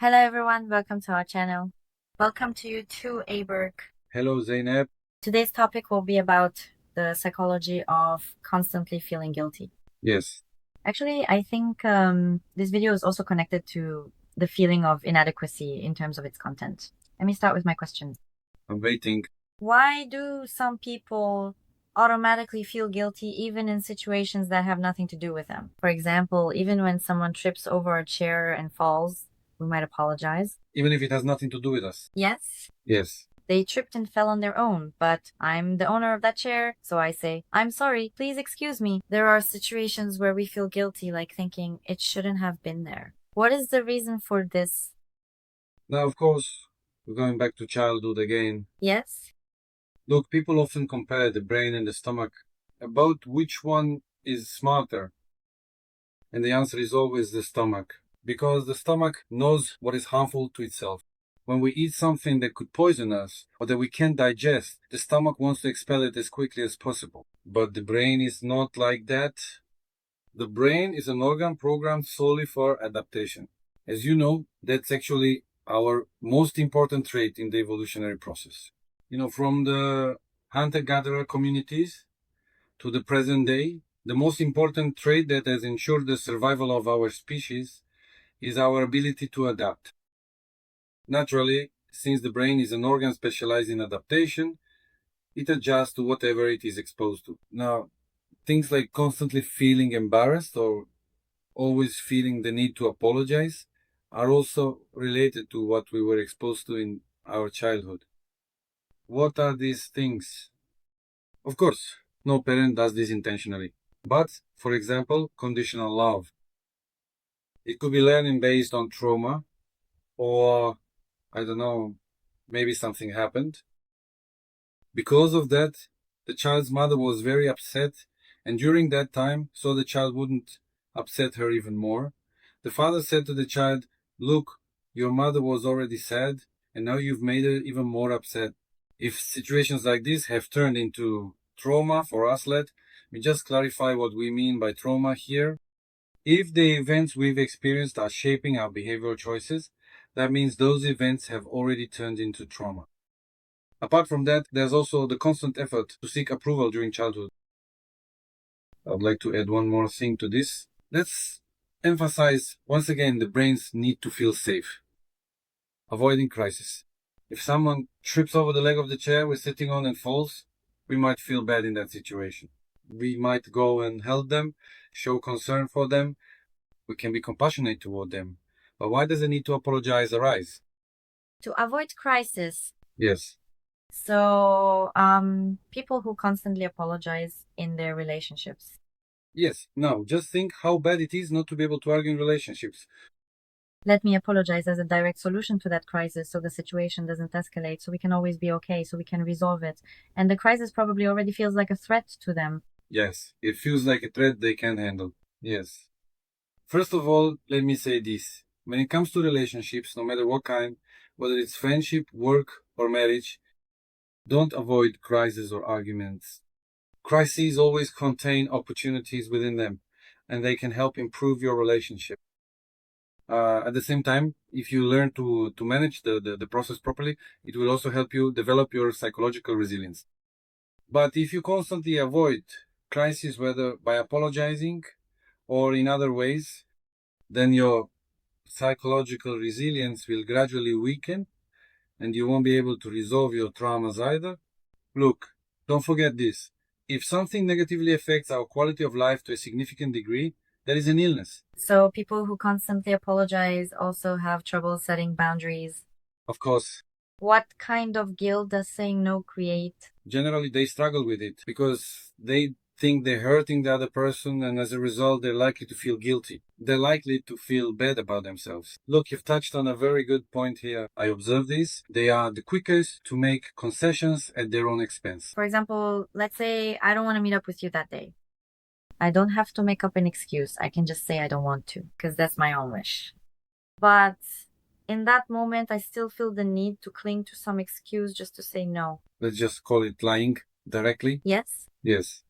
Hello everyone, welcome to our channel. Welcome to you too, Aberg. Hello, Zainab. Today's topic will be about the psychology of constantly feeling guilty. Yes, Actually, I think this video is also connected to the feeling of inadequacy in terms of its content. Let me start with my questions. I'm waiting. Why do some people automatically feel guilty even in situations that have nothing to do with them? For example, even when someone trips over a chair and falls, we might apologize. Even if it has nothing to do with us. Yes, Yes. they tripped and fell on their own, but I'm the owner of that chair, so I say, I'm sorry, please excuse me. There are situations where we feel guilty, like thinking it shouldn't have been there. What is the reason for this? Now, of course, we're going back to childhood again. Yes? Look, people often compare the brain and the stomach about which one is smarter. And the answer is always the stomach. Because the stomach knows what is harmful to itself. When we eat something that could poison us or that we can't digest, the stomach wants to expel it as quickly as possible. But the brain is not like that. The brain is an organ programmed solely for adaptation. As you know, that's actually our most important trait in the evolutionary process. From the hunter-gatherer communities to the present day, the most important trait that has ensured the survival of our species is our ability to adapt. Naturally, since the brain is an organ specialized in adaptation, it adjusts to whatever it is exposed to. Now, things like constantly feeling embarrassed or always feeling the need to apologize are also related to what we were exposed to in our childhood. What are these things? Of course, no parent does this intentionally. But, for example, conditional love. It could be learning based on trauma, or, I don't know, maybe something happened. Because of that, the child's mother was very upset, and during that time, so the child wouldn't upset her even more, the father said to the child, "Look, your mother was already sad, and now you've made her even more upset." If situations like this have turned into trauma for us, let me just clarify what we mean by trauma here. If the events we've experienced are shaping our behavioral choices, that means those events have already turned into trauma. Apart from that, there's also the constant effort to seek approval during childhood. I'd like to add one more thing to this. Let's emphasize once again the brain's need to feel safe. Avoiding crisis. If someone trips over the leg of the chair we're sitting on and falls, we might feel bad in that situation. We might go and help them, show concern for them. We can be compassionate toward them. But why does the need to apologize arise? To avoid crisis. Yes. So, people who constantly apologize in their relationships. Yes. Now, just think how bad it is not to be able to argue in relationships. Let me apologize as a direct solution to that crisis so the situation doesn't escalate, so we can always be okay, so we can resolve it. And the crisis probably already feels like a threat to them. Yes, it feels like a threat they can't handle. Yes. First of all, let me say this. When it comes to relationships, no matter what kind, whether it's friendship, work, or marriage, don't avoid crises or arguments. Crises always contain opportunities within them, and they can help improve your relationship. At the same time, if you learn to manage the process properly, it will also help you develop your psychological resilience. But if you constantly avoid crises, whether by apologizing or in other ways, then your psychological resilience will gradually weaken and you won't be able to resolve your traumas either. Look, don't forget this. If something negatively affects our quality of life to a significant degree, that is an illness. So people who constantly apologize also have trouble setting boundaries. Of course, What kind of guilt does saying no create? generally they struggle with it because they think they're hurting the other person, and as a result, they're likely to feel guilty. They're likely to feel bad about themselves. Look, you've touched on a very good point here. I observe this. They are the quickest to make concessions at their own expense. For example, let's say I don't want to meet up with you that day. I don't have to make up an excuse. I can just say I don't want to, because that's my own wish. But in that moment, I still feel the need to cling to some excuse just to say no. Let's just call it lying directly. Yes? Yes.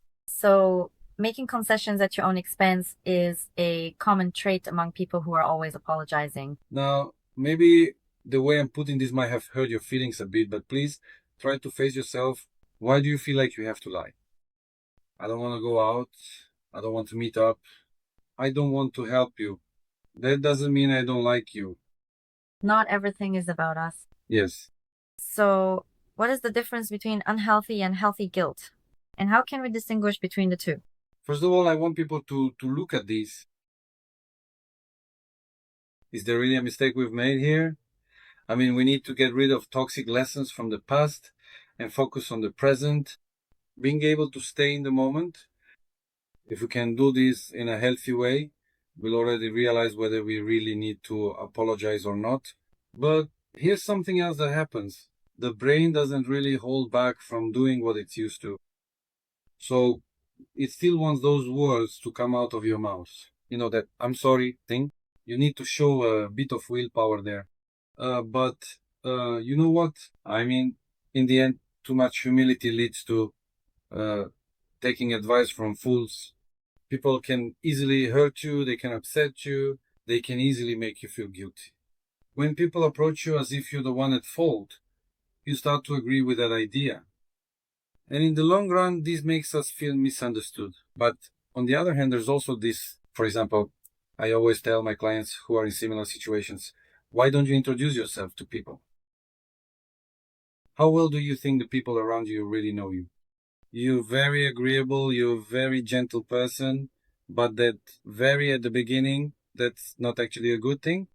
So making concessions at your own expense is a common trait among people who are always apologizing. Now, Maybe the way I'm putting this might have hurt your feelings a bit, but please try to face yourself. Why do you feel like you have to lie? I don't want to go out. I don't want to meet up. I don't want to help you. That doesn't mean I don't like you. Not everything is about us. Yes. So, what is the difference between unhealthy and healthy guilt? And how can we distinguish between the two? First of all, I want people to look at this. Is there really a mistake we've made here? I mean, we need to get rid of toxic lessons from the past and focus on the present, being able to stay in the moment. If we can do this in a healthy way, we'll already realize whether we really need to apologize or not. But here's something else that happens. The brain doesn't really hold back from doing what it's used to. So it still wants those words to come out of your mouth. You know, that I'm sorry thing. You need to show a bit of willpower there. But you know what? I mean, in the end, too much humility leads to uh, taking advice from fools. People can easily hurt you, they can upset you, they can easily make you feel guilty. When people approach you as if you're the one at fault, you start to agree with that idea. And in the long run, this makes us feel misunderstood. But on the other hand, there's also this, for example, I always tell my clients who are in similar situations, why don't you introduce yourself to people? How well do you think the people around you really know you? You're very agreeable, you're a very gentle person, but that very at the beginning, that's not actually a good thing.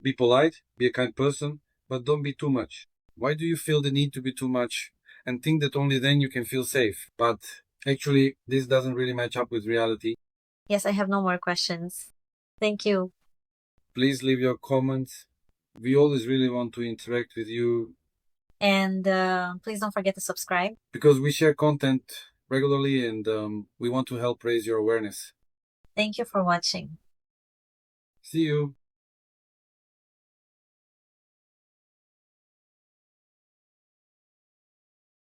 Be polite, be a kind person, but don't be too much. Why do you feel the need to be too much and think that only then you can feel safe? But actually, this doesn't really match up with reality. Yes, I have no more questions. Thank you. Please leave your comments. We always really want to interact with you And please don't forget to subscribe. because we share content regularly and we want to help raise your awareness. Thank you for watching. See you.